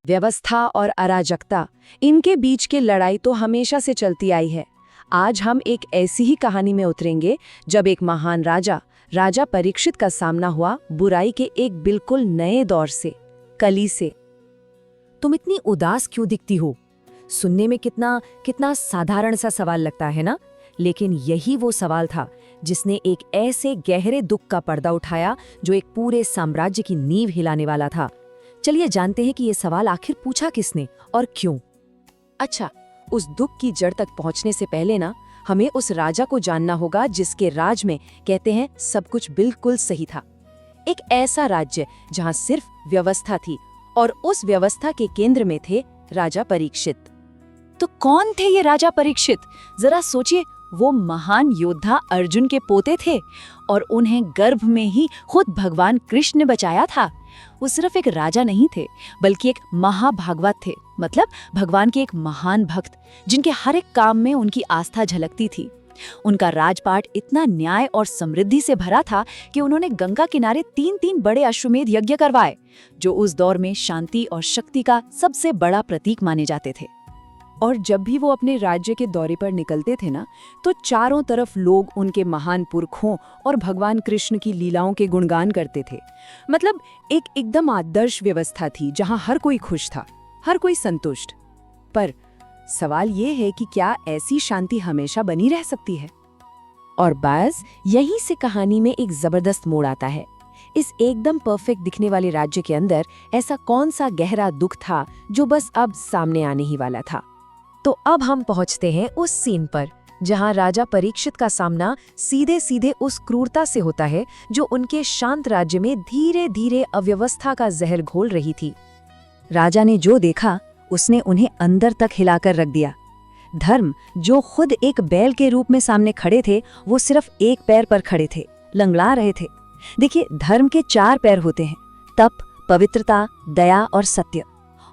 व्यवस्था और अराजकता, इनके बीच की लड़ाई तो हमेशा से चलती आई है। आज हम एक ऐसी ही कहानी में उतरेंगे जब एक महान राजा परीक्षित का सामना हुआ बुराई के एक बिल्कुल नए दौर से, कली से। तुम इतनी उदास क्यों दिखती हो? सुनने में कितना कितना साधारण सा सवाल लगता है ना, लेकिन यही वो सवाल था जिसने एक ऐसे गहरे दुख का पर्दा उठाया जो एक पूरे साम्राज्य की नींव हिलाने वाला था। चलिए जानते हैं कि ये सवाल आखिर पूछा किसने और क्यों। अच्छा, उस दुख की जड़ तक पहुंचने से पहले ना, हमें उस राजा को जानना होगा जिसके राज में कहते हैं सब कुछ बिल्कुल सही था। एक ऐसा राज्य जहां सिर्फ व्यवस्था थी और उस व्यवस्था के केंद्र में थे राजा परीक्षित। तो कौन थे ये राजा परीक्षित? जरा सोचिए, वो महान योद्धा अर्जुन के पोते थे और उन्हें गर्भ में ही खुद भगवान कृष्ण ने बचाया था। वो सिर्फ एक राजा नहीं थे, बल्कि एक महाभागवत थे, मतलब भगवान के एक महान भक्त जिनके हर एक काम में उनकी आस्था झलकती थी। उनका राजपाट इतना न्याय और समृद्धि से भरा था कि उन्होंने गंगा किनारे 3-3 बड़े अश्वमेध यज्ञ करवाए, जो उस दौर में शांति और शक्ति का सबसे बड़ा प्रतीक माने जाते थे। और जब भी वो अपने राज्य के दौरे पर निकलते थे ना, तो चारों तरफ लोग उनके महान पुरखों और भगवान कृष्ण की लीलाओं के गुणगान करते थे। मतलब एक एकदम आदर्श व्यवस्था थी जहां हर कोई खुश था, हर कोई संतुष्ट। पर सवाल ये है कि क्या ऐसी शांति हमेशा बनी रह सकती है? और बस यहीं से कहानी में एक जबरदस्त मोड़ आता है। इस एकदम परफेक्ट दिखने वाले राज्य के अंदर ऐसा कौन सा गहरा दुख था जो बस अब सामने आने ही वाला था? तो अब हम पहुंचते हैं उस सीन पर जहां राजा परीक्षित का सामना सीधे सीधे उस क्रूरता से होता है जो उनके शांत राज्य में धीरे धीरे अव्यवस्था का जहर घोल रही थी। राजा ने जो देखा उसने उन्हें अंदर तक हिलाकर रख दिया। धर्म, जो खुद एक बैल के रूप में सामने खड़े थे, वो सिर्फ एक पैर पर खड़े थे, लंगड़ा रहे थे। देखिए, धर्म के 4 पैर होते हैं, तप, पवित्रता, दया और सत्य।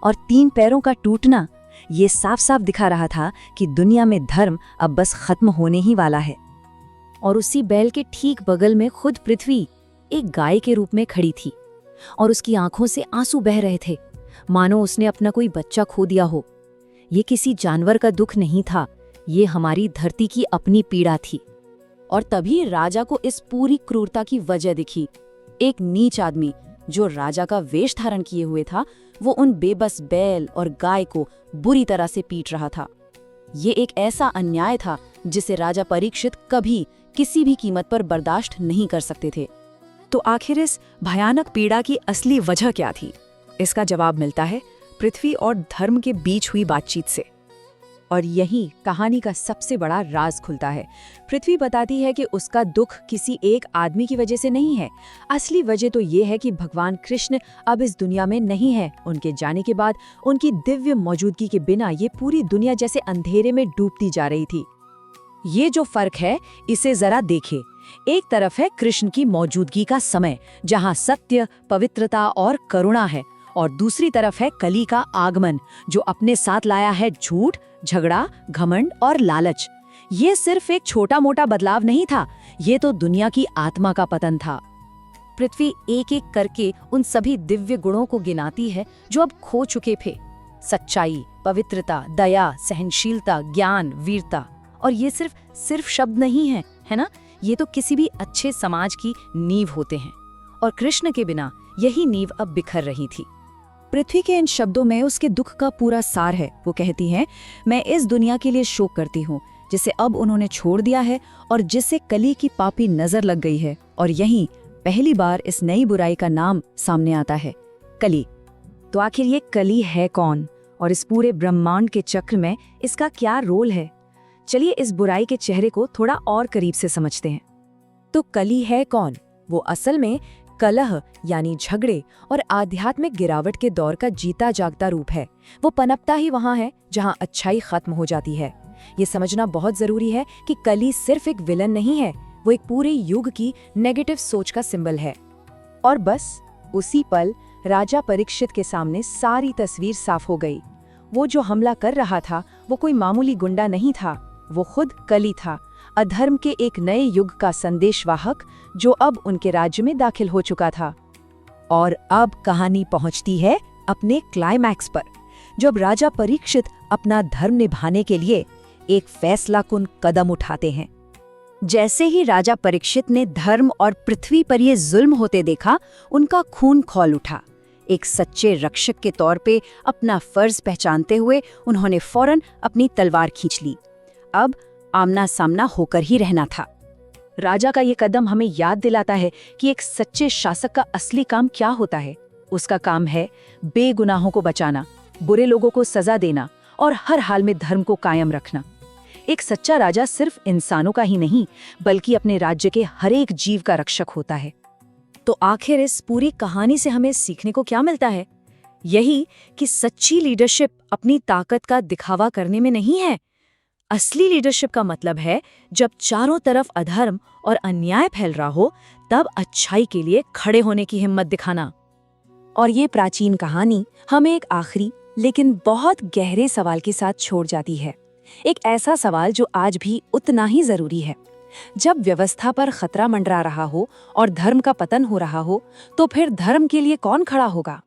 और 3 पैरों का टूटना ये साफ साफ दिखा रहा था कि दुनिया में धर्म अब बस खत्म होने ही वाला है। और उसी बैल के ठीक बगल में खुद पृथ्वी एक गाय के रूप में खड़ी थी और उसकी आंखों से आंसू बह रहे थे, मानो उसने अपना कोई बच्चा खो दिया हो। ये किसी जानवर का दुख नहीं था, ये हमारी धरती की अपनी पीड़ा थी। और तभी राजा को इस पूरी क्रूरता की वजह दिखी। एक नीच आदमी जो राजा का वेश धारण किए हुए था, वो उन बेबस बैल और गाय को बुरी तरह से पीट रहा था। ये एक ऐसा अन्याय था जिसे राजा परीक्षित कभी किसी भी कीमत पर बर्दाश्त नहीं कर सकते थे। तो आखिर इस भयानक पीड़ा की असली वजह क्या थी? इसका जवाब मिलता है पृथ्वी और धर्म के बीच हुई बातचीत से। और यही कहानी का सबसे बड़ा राज खुलता है। पृथ्वी बताती है कि उसका दुख किसी एक आदमी की वजह से नहीं है। असली वजह तो ये है कि भगवान कृष्ण अब इस दुनिया में नहीं है। उनके जाने के बाद उनकी दिव्य मौजूदगी के बिना ये पूरी दुनिया जैसे अंधेरे में डूबती जा रही थी। ये जो फर्क है, इसे जरा देखें। एक तरफ है कृष्ण की मौजूदगी का समय, जहाँ सत्य, पवित्रता और करुणा है, और दूसरी तरफ है कली का आगमन, जो अपने साथ लाया है झूठ, झगड़ा, घमंड और लालच। ये सिर्फ एक छोटा मोटा बदलाव नहीं था, ये तो दुनिया की आत्मा का पतन था। पृथ्वी एक एक करके उन सभी दिव्य गुणों को गिनाती है जो अब खो चुके थे। सच्चाई, पवित्रता, दया, सहनशीलता, ज्ञान, वीरता। और ये सिर्फ शब्द नहीं है, है ना? ये तो किसी भी अच्छे समाज की नींव होते हैं। और कृष्ण के बिना यही नींव अब बिखर रही थी। पृथ्वी के इन शब्दों में उसके दुख का पूरा सार है। वो कहती है, मैं इस दुनिया के लिए शोक करती हूँ जिसे अब उन्होंने छोड़ दिया है और जिसे कली की पापी नजर लग गई है। और यहीं पहली बार इस नई बुराई का नाम सामने आता है, कली। तो आखिर ये कली है कौन और इस पूरे ब्रह्मांड के चक्र में इसका क्या रोल है? चलिए इस बुराई के चेहरे को थोड़ा और करीब से समझते हैं। तो कली है कौन? वो असल में कलह यानी झगड़े और आध्यात्मिक गिरावट के दौर का जीता जागता रूप है। वो पनपता ही वहां है जहां अच्छाई खत्म हो जाती है। ये समझना बहुत जरूरी है कि कली सिर्फ एक विलन नहीं है, वो एक पूरे युग की नेगेटिव सोच का सिंबल है। और बस उसी पल राजा परीक्षित के सामने सारी तस्वीर साफ हो गई। वो जो हमला कर रहा था वो कोई मामूली गुंडा नहीं था, वो खुद कली था, अधर्म के एक नए युग का संदेशवाहक जो अब उनके राज्य में दाखिल हो चुका था। और अब कहानी पहुंचती है अपने क्लाइमैक्स पर, जब राजा परीक्षित अपना धर्म निभाने के लिए एक फैसलाकुन कदम उठाते हैं। जैसे ही राजा परीक्षित ने धर्म और पृथ्वी पर ये जुल्म होते देखा, उनका खून खौल उठा। एक सच्चे रक्षक के तौर पे अपना फर्ज पहचानते हुए उन्होंने फौरन अपनी तलवार खींच ली। अब आमना सामना होकर ही रहना था। राजा का ये कदम हमें याद दिलाता है कि एक सच्चे शासक का असली काम क्या होता है। उसका काम है बेगुनाहों को बचाना, बुरे लोगों को सजा देना और हर हाल में धर्म को कायम रखना। एक सच्चा राजा सिर्फ इंसानों का ही नहीं, बल्कि अपने राज्य के हर एक जीव का रक्षक होता है। तो आखिर इस पूरी कहानी से हमें सीखने को क्या मिलता है? यही कि सच्ची लीडरशिप अपनी ताकत का दिखावा करने में नहीं है। असली लीडरशिप का मतलब है जब चारों तरफ अधर्म और अन्याय फैल रहा हो, तब अच्छाई के लिए खड़े होने की हिम्मत दिखाना। और ये प्राचीन कहानी हमें एक आखिरी लेकिन बहुत गहरे सवाल के साथ छोड़ जाती है। एक ऐसा सवाल जो आज भी उतना ही जरूरी है। जब व्यवस्था पर खतरा मंडरा रहा हो और धर्म का पतन हो रहा हो, तो फिर धर्म के लिए कौन खड़ा होगा?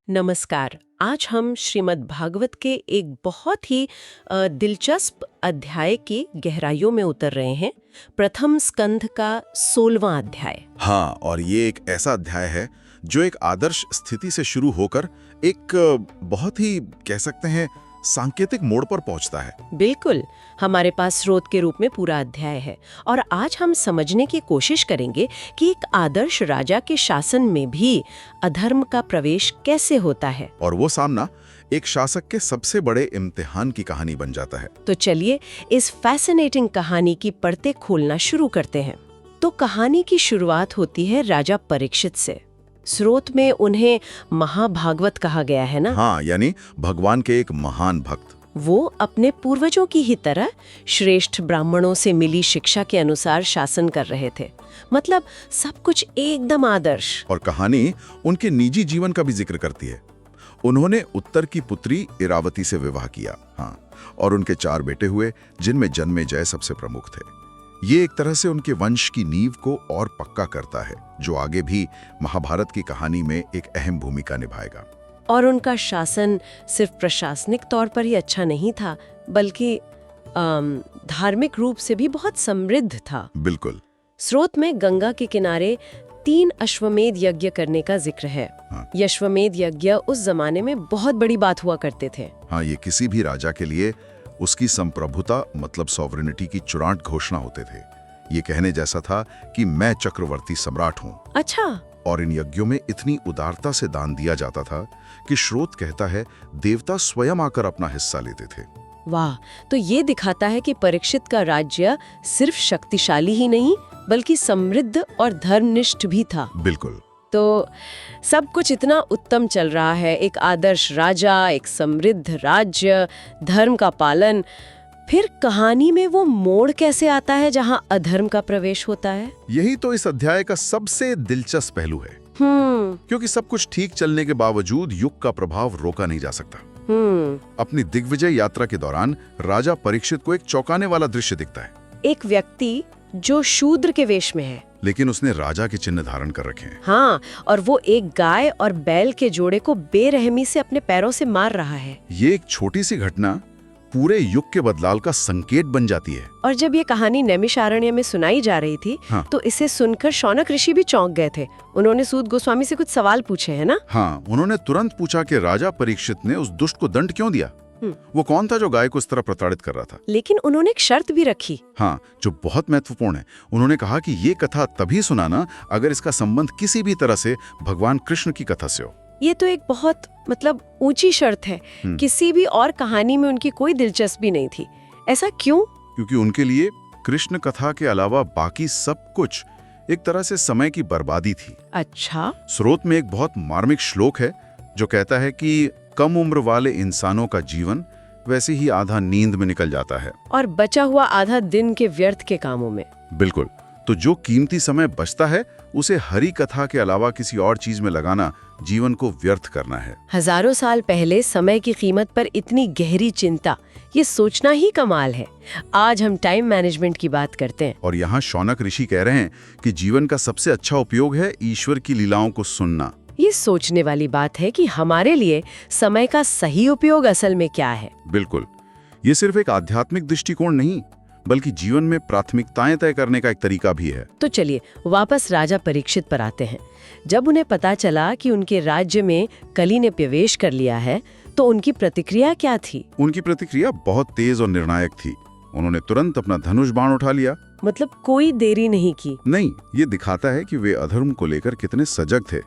नमस्कार। आज हम श्रीमद् भागवत के एक बहुत ही दिलचस्प अध्याय की गहराइयों में उतर रहे हैं। प्रथम स्कंध का 16वां अध्याय। हाँ, और ये एक ऐसा अध्याय है जो एक आदर्श स्थिति से शुरू होकर एक बहुत ही कह सकते हैं सांकेतिक मोड़ पर पहुंचता है। बिल्कुल, हमारे पास स्रोत के रूप में पूरा अध्याय है और आज हम समझने की कोशिश करेंगे कि एक आदर्श राजा के शासन में भी अधर्म का प्रवेश कैसे होता है। और वो सामना एक शासक के सबसे बड़े इम्तिहान की कहानी बन जाता है। तो चलिए इस फैसिनेटिंग कहानी की परतें खोलना शुरू करते हैं। तो कहानी की शुरुआत होती है राजा परीक्षित से। स्रोत में उन्हें महाभागवत कहा गया है ना? हाँ, यानी भगवान के एक महान भक्त। वो अपने पूर्वजों की ही तरह श्रेष्ठ ब्राह्मणों से मिली शिक्षा के अनुसार शासन कर रहे थे। मतलब सब कुछ एकदम आदर्श। और कहानी उनके निजी जीवन का भी जिक्र करती है। उन्होंने उत्तर की पुत्री इरावती से विवाह किया, हाँ, और उनके 4 बेटे हुए, जिनमें जन्मेजय सबसे प्रमुख थे। ये एक तरह से उनके वंश की नींव को और पक्का करता है, जो आगे भी महाभारत की कहानी में एक अहम भूमिका निभाएगा। और उनका शासन सिर्फ प्रशासनिक तौर पर ही अच्छा नहीं था, बल्कि धार्मिक रूप से भी बहुत समृद्ध था। बिल्कुल। स्रोत में गंगा के किनारे 3 अश्वमेध यज्ञ करने का जिक्र है। हाँ। ये अश्वमेध यज्ञ उस जमाने में बहुत बड़ी बात हुआ करते थे। हाँ, ये किसी भी राजा के लिए उसकी संप्रभुता मतलब सॉवरेनिटी की चुरांट घोषणा होते थे। ये कहने जैसा था कि मैं चक्रवर्ती सम्राट हूँ। अच्छा। और इन यज्ञों में इतनी उदारता से दान दिया जाता था कि स्रोत कहता है देवता स्वयं आकर अपना हिस्सा लेते थे। वाह, तो ये दिखाता है कि परीक्षित का राज्य सिर्फ शक्तिशाली ही नहीं बल्कि समृद्ध और धर्मनिष्ठ भी था। बिल्कुल। तो सब कुछ इतना उत्तम चल रहा है, एक आदर्श राजा, एक समृद्ध राज्य, धर्म का पालन। फिर कहानी में वो मोड़ कैसे आता है जहां अधर्म का प्रवेश होता है? यही तो इस अध्याय का सबसे दिलचस्प पहलू है। क्योंकि सब कुछ ठीक चलने के बावजूद युग का प्रभाव रोका नहीं जा सकता। अपनी दिग्विजय यात्रा के दौरान राजा परीक्षित को एक चौंकाने वाला दृश्य दिखता है। एक व्यक्ति जो शूद्र के वेश में है, लेकिन उसने राजा के चिन्ह धारण कर रखे हैं। हाँ, और वो एक गाय और बैल के जोड़े को बेरहमी से अपने पैरों से मार रहा है। ये एक छोटी सी घटना पूरे युग के बदलाव का संकेत बन जाती है। और जब ये कहानी नैमिषारण्य में सुनाई जा रही थी, हाँ। तो इसे सुनकर शौनक ऋषि भी चौंक गए थे। उन्होंने सूत गोस्वामी से कुछ सवाल पूछे, है ना? हाँ, उन्होंने तुरंत पूछा कि राजा परीक्षित ने उस दुष्ट को दंड क्यों दिया? वो कौन था जो गाय को इस तरह प्रताड़ित कर रहा था? लेकिन उन्होंने एक शर्त भी रखी। हाँ, जो बहुत महत्वपूर्ण है। उन्होंने कहा कि ये कथा तभी सुनाना अगर इसका संबंध किसी भी तरह से भगवान कृष्ण की कथा से हो। ये तो एक बहुत ऊंची शर्त है। किसी भी और कहानी में उनकी कोई दिलचस्पी नहीं थी। ऐसा क्यों? क्योंकि उनके लिए कृष्ण कथा के अलावा बाकी सब कुछ एक तरह से समय की बर्बादी थी। अच्छा। स्रोत में एक बहुत मार्मिक श्लोक है जो कहता है कि कम उम्र वाले इंसानों का जीवन वैसे ही आधा नींद में निकल जाता है और बचा हुआ आधा दिन के व्यर्थ के कामों में। बिल्कुल। तो जो कीमती समय बचता है उसे हरि कथा के अलावा किसी और चीज में लगाना जीवन को व्यर्थ करना है। हजारों साल पहले समय की कीमत पर इतनी गहरी चिंता, ये सोचना ही कमाल है। आज हम टाइम मैनेजमेंट की बात करते हैं। और यहाँ शौनक ऋषि कह रहे हैं कि जीवन का सबसे अच्छा उपयोग है ईश्वर की लीलाओं को सुनना। ये सोचने वाली बात है कि हमारे लिए समय का सही उपयोग असल में क्या है। बिल्कुल, ये सिर्फ एक आध्यात्मिक दृष्टिकोण नहीं बल्कि जीवन में प्राथमिकताएं तय करने का एक तरीका भी है। तो चलिए वापस राजा परीक्षित पर आते हैं। जब उन्हें पता चला कि उनके राज्य में कली ने प्रवेश कर लिया है तो उनकी प्रतिक्रिया क्या थी? उनकी प्रतिक्रिया बहुत तेज और निर्णायक थी। उन्होंने तुरंत अपना धनुष बाण उठा लिया। मतलब कोई देरी नहीं की। नहीं, ये दिखाता है कि वे अधर्म को लेकर कितने सजग थे।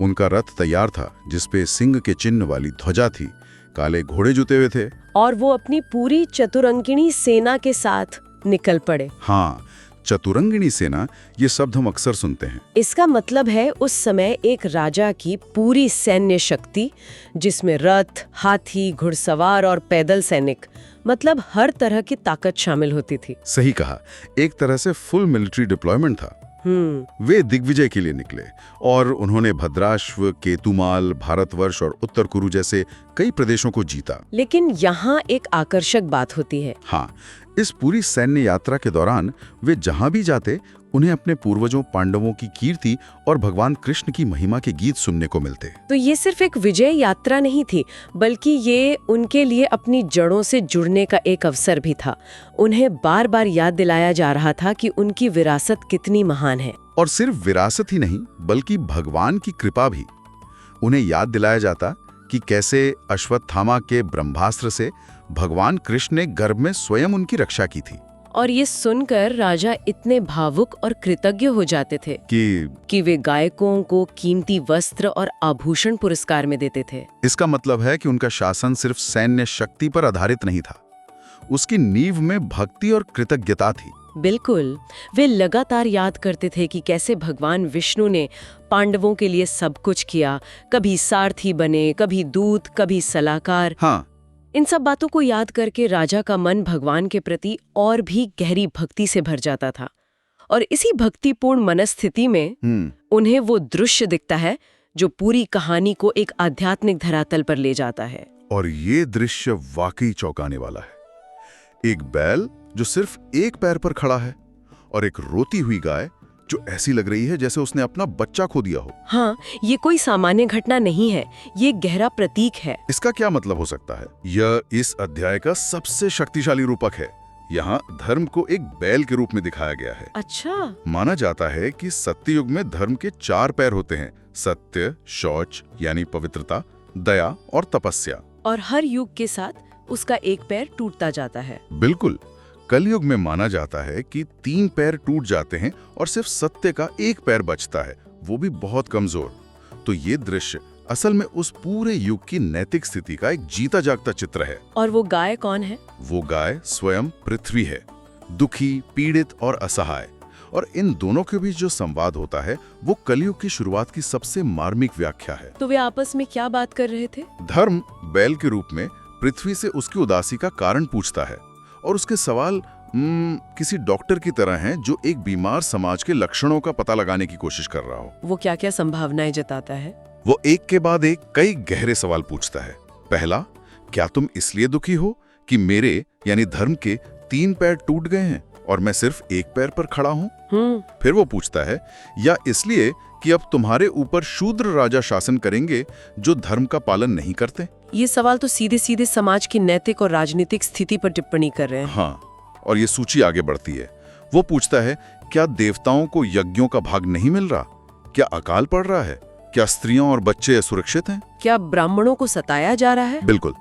उनका रथ तैयार था जिसपे सिंह के चिन्ह वाली ध्वजा थी, काले घोड़े जुते हुए थे और वो अपनी पूरी चतुरंगिणी सेना के साथ निकल पड़े। हाँ, चतुरंगिणी सेना, ये शब्द हम अक्सर सुनते हैं। इसका मतलब है उस समय एक राजा की पूरी सैन्य शक्ति, जिसमें रथ, हाथी, घुड़सवार और पैदल सैनिक, मतलब हर तरह की ताकत शामिल होती थी। सही कहा, एक तरह से फुल मिलिट्री डिप्लॉयमेंट था। वे दिग्विजय के लिए निकले और उन्होंने भद्राश्व, केतुमाल, भारतवर्ष और उत्तर कुरु जैसे कई प्रदेशों को जीता। लेकिन यहाँ एक आकर्षक बात होती है। हाँ, इस पूरी सैन्य यात्रा के दौरान वे जहां भी जाते उन्हें अपने पूर्वजों पांडवों की कीर्ति और भगवान कृष्ण की महिमा के गीत सुनने को मिलते। तो ये सिर्फ एक विजय यात्रा नहीं थी, बल्कि ये उनके लिए अपनी जड़ों से जुड़ने का एक अवसर भी था। उन्हें बार बार याद दिलाया जा रहा था कि उनकी विरासत कितनी महान है। और सिर्फ विरासत ही नहीं बल्कि भगवान की कृपा भी। उन्हें याद दिलाया जाता कि कैसे अश्वत्थामा के ब्रह्मास्त्र से भगवान कृष्ण ने गर्भ में स्वयं उनकी रक्षा की थी। और ये सुनकर राजा इतने भावुक और कृतज्ञ हो जाते थे कि वे गायकों को कीमती वस्त्र और आभूषण पुरस्कार में देते थे। इसका मतलब है कि उनका शासन सिर्फ सैन्य शक्ति पर आधारित नहीं था, उसकी नींव में भक्ति और कृतज्ञता थी। बिल्कुल, वे लगातार याद करते थे कि कैसे भगवान विष्णु ने पांडवों के लिए सब कुछ किया, कभी सारथी बने, कभी दूत, कभी सलाहकार। हाँ, इन सब बातों को याद करके राजा का मन भगवान के प्रति और भी गहरी भक्ति से भर जाता था। और इसी भक्तिपूर्ण मनस्थिति में उन्हें वो दृश्य दिखता है जो पूरी कहानी को एक आध्यात्मिक धरातल पर ले जाता है। और ये दृश्य वाकई चौंकाने वाला है। एक बैल जो सिर्फ एक पैर पर खड़ा है और एक रोती हुई गाय जो ऐसी लग रही है जैसे उसने अपना बच्चा खो दिया हो। हाँ, ये कोई सामान्य घटना नहीं है, ये गहरा प्रतीक है। इसका क्या मतलब हो सकता है? यह इस अध्याय का सबसे शक्तिशाली रूपक है। यहाँ धर्म को एक बैल के रूप में दिखाया गया है। अच्छा। माना जाता है कि सत्ययुग में धर्म के 4 पैर होते हैं: सत्य, शौच यानी पवित्रता, दया और तपस्या। और हर युग के साथ उसका एक पैर टूटता जाता है। बिल्कुल, कलयुग में माना जाता है कि 3 पैर टूट जाते हैं और सिर्फ सत्य का एक पैर बचता है, वो भी बहुत कमजोर। तो ये दृश्य असल में उस पूरे युग की नैतिक स्थिति का एक जीता जागता चित्र है। और वो गाय कौन है? वो गाय स्वयं पृथ्वी है, दुखी, पीड़ित और असहाय। और इन दोनों के बीच जो संवाद होता है वो कलयुग की शुरुआत की सबसे मार्मिक व्याख्या है। तो वे आपस में क्या बात कर रहे थे? धर्म बैल के रूप में पृथ्वी से उसकी उदासी का कारण पूछता है और उसके सवाल किसी डॉक्टर की तरह हैं जो एक बीमार समाज के लक्षणों का पता लगाने की कोशिश कर रहा हो। वो क्या क्या संभावनाएं जताता है? वो एक के बाद एक कई गहरे सवाल पूछता है। पहला, क्या तुम इसलिए दुखी हो कि मेरे यानी धर्म के 3 पैर टूट गए हैं और मैं सिर्फ एक पैर पर खड़ा हूँ? फिर वो पूछता है, या इसलिए कि अब तुम्हारे ऊपर शूद्र राजा शासन करेंगे जो धर्म का पालन नहीं करते? ये सवाल तो सीधे सीधे समाज की नैतिक और राजनीतिक स्थिति पर टिप्पणी कर रहे हैं। हाँ, और ये सूची आगे बढ़ती है। वो पूछता है, क्या देवताओं को यज्ञों का भाग नहीं मिल रहा? क्या अकाल पड़ रहा है? क्या स्त्रियों और बच्चे सुरक्षित हैं? क्या ब्राह्मणों को सताया जा रहा है? बिल्कुल।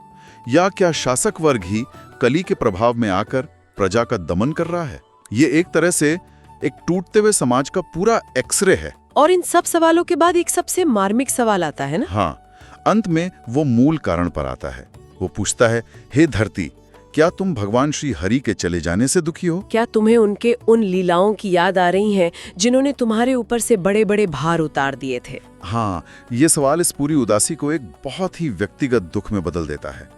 या क्या शासक वर्ग ही कली के प्रभाव में आकर प्रजा का दमन कर रहा है? ये एक तरह से एक टूटते हुए समाज का पूरा एक्सरे है। और इन सब सवालों के बाद एक सबसे मार्मिक सवाल आता है ना? हाँ, अंत में वो मूल कारण पर आता है। वो पूछता है, हे धरती, क्या तुम भगवान श्री हरि के चले जाने से दुखी हो? क्या तुम्हें उनके उन लीलाओं की याद आ रही है जिन्होंने तुम्हारे ऊपर से बड़े बड़े भार उतार दिए थे? हाँ, ये सवाल इस पूरी उदासी को एक बहुत ही व्यक्तिगत दुख में बदल देता है,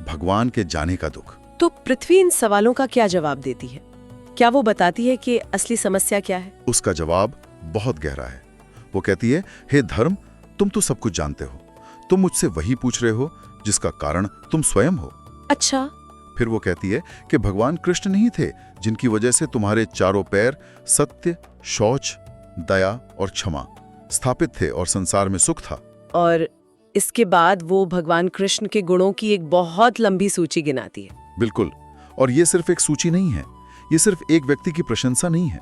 भगवान के जाने का दुख। तो पृथ्वी इन सवालों का क्या जवाब देती है? क्या वो बताती है कि असली समस्या क्या है? उसका जवाब बहुत गहरा है। वो कहती है, हे धर्म, तुम तो सब कुछ जानते हो, तुम मुझसे वही पूछ रहे हो जिसका कारण तुम स्वयं हो। अच्छा। फिर वो कहती है कि भगवान कृष्ण नहीं थे जिनकी वजह से तुम्हारे चारों पैर सत्य, शौच, दया और क्षमा स्थापित थे और संसार में सुख था। और इसके बाद वो भगवान कृष्ण के गुणों की एक बहुत लंबी सूची गिनाती है। बिल्कुल। और ये सिर्फ एक सूची नहीं है, ये सिर्फ एक व्यक्ति की प्रशंसा नहीं है।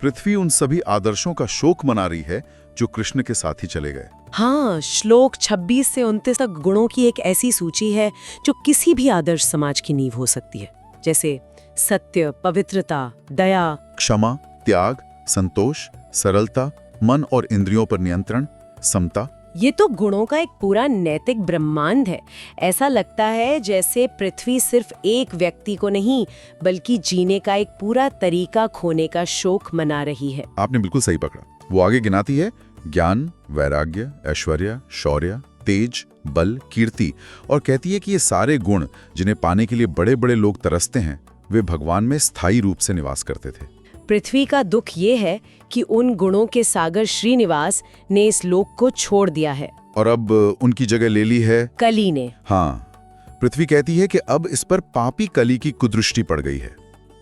पृथ्वी उन सभी आदर्शों का शोक मना रही है जो कृष्ण के साथ ही चले गए। हाँ, श्लोक 26 से 29 तक गुणों की एक ऐसी सूची है जो किसी भी आदर्श समाज की नींव हो सकती है, जैसे सत्य, पवित्रता, दया, क्षमा, त्याग, संतोष, सरलता, मन और इंद्रियों पर नियंत्रण, समता। ये तो गुणों का एक पूरा नैतिक ब्रह्मांड है। ऐसा लगता है जैसे पृथ्वी सिर्फ एक व्यक्ति को नहीं बल्कि जीने का एक पूरा तरीका खोने का शोक मना रही है। आपने बिल्कुल सही पकड़ा। वो आगे गिनाती है ज्ञान, वैराग्य, ऐश्वर्य, शौर्य, तेज, बल, कीर्ति, और कहती है कि ये सारे गुण जिन्हें पाने के लिए बड़े बड़े लोग तरसते हैं, वे भगवान में स्थायी रूप से निवास करते थे। पृथ्वी का दुख ये है कि उन गुणों के सागर श्रीनिवास ने इस लोक को छोड़ दिया है और अब उनकी जगह ले ली है कली ने। हाँ, पृथ्वी कहती है कि अब इस पर पापी कली की कुदृष्टि पड़ गई है।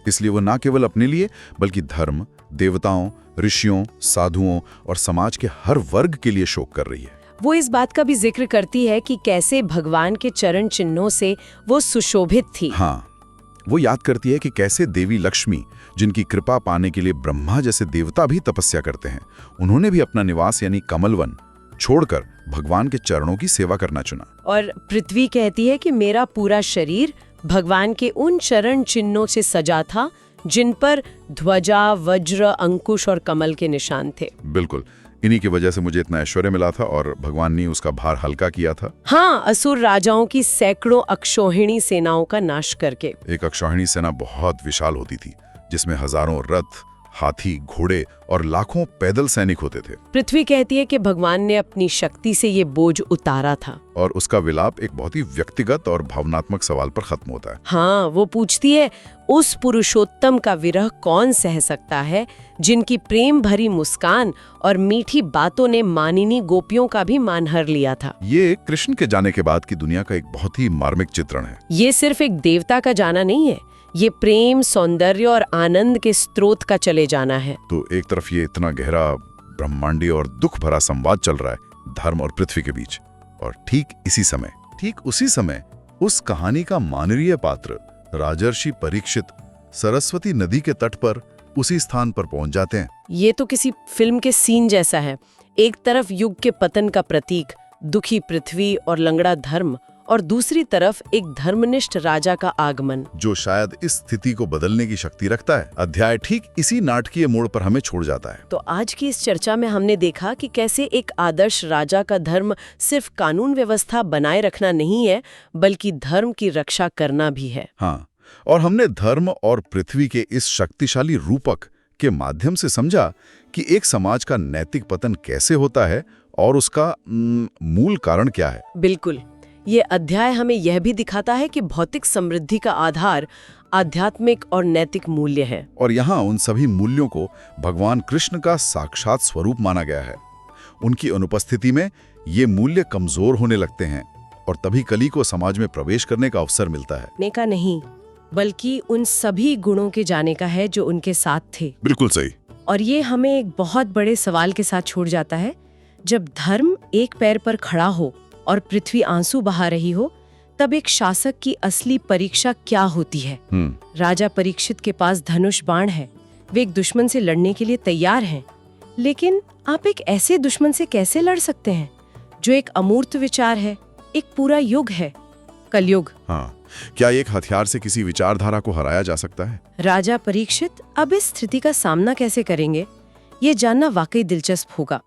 इसलिए वो ना केवल अपने लिए बल्कि धर्म, देवताओं, ऋषियों, साधुओं और समाज के हर वर्ग के लिए शोक कर रही है। वो इस बात का भी जिक्र करती है कि कैसे भगवान के चरण चिन्हों से वो सुशोभित थी। हाँ, वो याद करती है कि कैसे देवी लक्ष्मी, जिनकी कृपा पाने के लिए ब्रह्मा जैसे देवता भी तपस्या करते हैं, उन्होंने भी अपना निवास यानी कमलवन छोड़कर भगवान के चरणों की सेवा करना चुना। और पृथ्वी कहती है कि मेरा पूरा शरीर भगवान के उन चरण चिन्हों से सजा था जिन पर ध्वजा, वज्र, अंकुश और कमल के निशान थे। बिल्कुल, इन्हीं की वजह से मुझे इतना ऐश्वर्य मिला था और भगवान ने उसका भार हल्का किया था। हाँ, असुर राजाओं की सैकड़ों अक्षौहिणी सेनाओं का नाश करके। एक अक्षौहिणी सेना बहुत विशाल होती थी, जिसमें हजारों रथ, हाथी, घोड़े और लाखों पैदल सैनिक होते थे। पृथ्वी कहती है कि भगवान ने अपनी शक्ति से ये बोझ उतारा था। और उसका विलाप एक बहुत ही व्यक्तिगत और भावनात्मक सवाल पर खत्म होता है। हाँ, वो पूछती है, उस पुरुषोत्तम का विरह कौन सह सकता है जिनकी प्रेम भरी मुस्कान और मीठी बातों ने मानिनी गोपियों का भी मान हर लिया था। ये कृष्ण के जाने के बाद की दुनिया का एक बहुत ही मार्मिक चित्रण है। ये सिर्फ एक देवता का जाना नहीं है, ये प्रेम, सौंदर्य और आनंद के स्रोत का चले जाना है। तो एक तरफ ये इतना गहरा, ब्रह्मांडीय और दुख भरा संवाद चल रहा है धर्म और पृथ्वी के बीच, और ठीक उसी समय उस कहानी का मानवीय पात्र राजर्षि परीक्षित सरस्वती नदी के तट पर उसी स्थान पर पहुंच जाते हैं। ये तो किसी फिल्म के सीन जैसा है। एक तरफ युग के पतन का प्रतीक, दुखी पृथ्वी और लंगड़ा धर्म, और दूसरी तरफ एक धर्मनिष्ठ राजा का आगमन, जो शायद इस स्थिति को बदलने की शक्ति रखता है। अध्याय ठीक इसी नाटकीय मोड़ पर हमें छोड़ जाता है। तो आज की इस चर्चा में हमने देखा कि कैसे एक आदर्श राजा का धर्म सिर्फ कानून व्यवस्था बनाए रखना नहीं है, बल्कि धर्म की रक्षा करना भी है। हाँ, और हमने धर्म और पृथ्वी के इस शक्तिशाली रूपक के माध्यम से समझा कि एक समाज का नैतिक पतन कैसे होता है और उसका मूल कारण क्या है। बिल्कुल, ये अध्याय हमें यह भी दिखाता है कि भौतिक समृद्धि का आधार आध्यात्मिक और नैतिक मूल्य है, और यहाँ उन सभी मूल्यों को भगवान कृष्ण का साक्षात स्वरूप माना गया है। उनकी अनुपस्थिति में ये मूल्य कमजोर होने लगते हैं और तभी कली को समाज में प्रवेश करने का अवसर मिलता है। ने का नहीं, बल्कि उन सभी गुणों के जाने का है जो उनके साथ थे। बिल्कुल सही। और ये हमें एक बहुत बड़े सवाल के साथ छोड़ जाता है। जब धर्म एक पैर पर खड़ा हो और पृथ्वी आंसू बहा रही हो, तब एक शासक की असली परीक्षा क्या होती है। राजा परीक्षित के पास धनुष बाण है, वे एक दुश्मन से लड़ने के लिए तैयार हैं, लेकिन आप एक ऐसे दुश्मन से कैसे लड़ सकते हैं जो एक अमूर्त विचार है, एक पूरा युग है, कलयुग। हाँ, क्या एक हथियार से किसी विचारधारा को हराया जा सकता है? राजा परीक्षित अब इस स्थिति का सामना कैसे करेंगे, ये जानना वाकई दिलचस्प होगा।